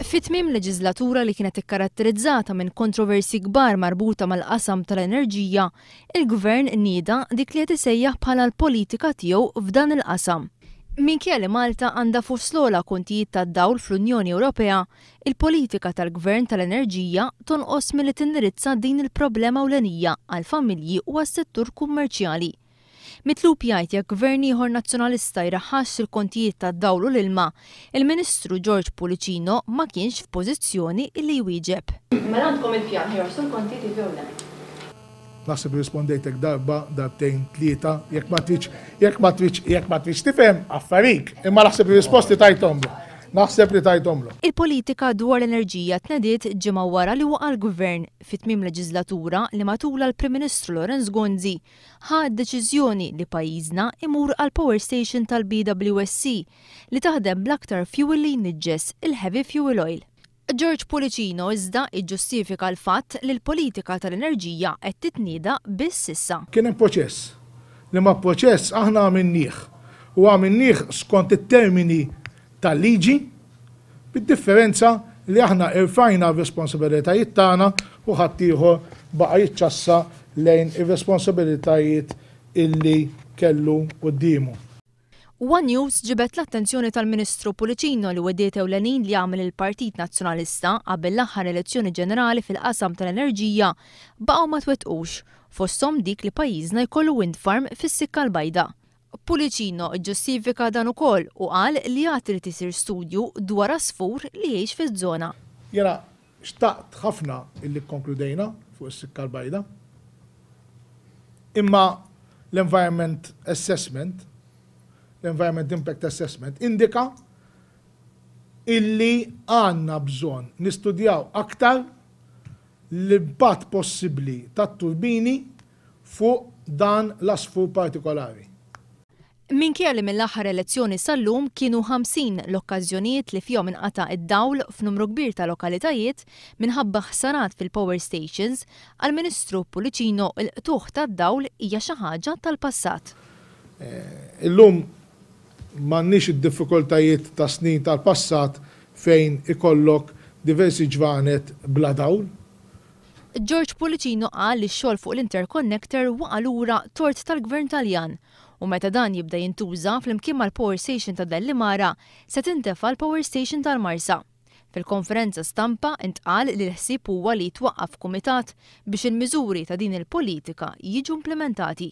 Fit-tmiem leġislatura li kienet ikkaratterizzata minn kontroversi kbar marbuta mal-qasam tal-enerġija, il-Gvern nieda dik li qed isejjaħ bħala l-politika tiegħu f'dan il-qasam. Minkejja li Malta għandha fost l-ogħla kontijiet tad-dawl fl-Unjoni Ewropea, il-politika tal-Gvern tal-Enerġija tonqos milli tindirizza din il-problema ewlenija għall-familji u għas-settur kummerċjali. Mitlub jgħid jekk Gvern ieħor nazzjonalista jraħħax il-kontijiet tad-dawl u l-ilma, il-Ministru George Pulicino ma kienx f'pożizzjoni li jwieġeb. Mela għandkom il-pjan ħirsu l-kontijiet jew le? Naħseb rispondejtek darba, darbtejn, tlieta, jekk ma tridx tifhem affarik, imma naħseb ir-risposti tajthomlu. Naħseb li tajthomlu. Il-politika dwar l-enerġija tnediet ġimgħa wara li waqa' l-Gvern fit-tmiem leġislatura li matula l-Prim Ministru Lorenz Gonzi ħa deċiżjoni li pajjiżna imur għal power station tal-BWSC li taħdem bl-aktar fuel li jniġġes il-heavy fuel oil. George Pulicino iżda iġġustifika l-fatt li l-politika tal-enerġija qed titnieda biss issa. Kien hemm proċess li ma' proċess aħna għamilnieh u għamilnieh skont it-termini tal-liġi, bid-differenza li aħna irfajna r-responsabilitajiet tagħna u ħaddieħor baqa' jiċċassa lejn ir-responsabilitajiet illi kellu qudiemu. One News ġibet l-attenzjoni tal-Ministru Pulicino li wediet ewlenin li għamel il-Partit Nazzjonalista qabel l-aħħar elezzjoni ġenerali fil-qasam tal-enerġija baqgħu ma twettqux, fosthom dik li pajjiżna jkollu wind farm fis-Sikka l-Bajda. Pulicino ġustifika dan ukoll u qal li għad irid isir studju dwar asfur li jgħix fiż-żona. Jena xtaqt ħafna illi konkludejna fuq is-Sikka l-Bajda. Imma l-Environment Assessment, l-Environment Impact Assessment indika illi għandna bżonn nistudjaw aktar l-impatt possibbli tat-turbini fuq dan l-asfur partikolari. Minkejja li mill-aħħar elezzjoni sal-lum kienu 50 l-okkażjonijiet li fihom inqata' id-dawl f'numru kbir ta' lokalitajiet minħabba ħsarat fil-power stations, għall-Ministru Pulicino l-qtuħ tad-dawl hija xi ħaġa tal-passat. Illum m'għandniex id-diffikultajiet ta' snin tal-passat fejn ikollok diversi ġranet bla dawl. George Pulicino qal li x-xogħol fuq l-interconnector waqa' lura tort tal-Gvern Taljan. U meta dan jibda jintuża flimkien mal-power station ta' Dallimara se tintefa' l-power station tal-Marsa. Fil-konferenza stampa intqal li l-ħsieb huwa li jitwaqqaf kumitat biex il-miżuri ta' din il-politika jiġu implementati.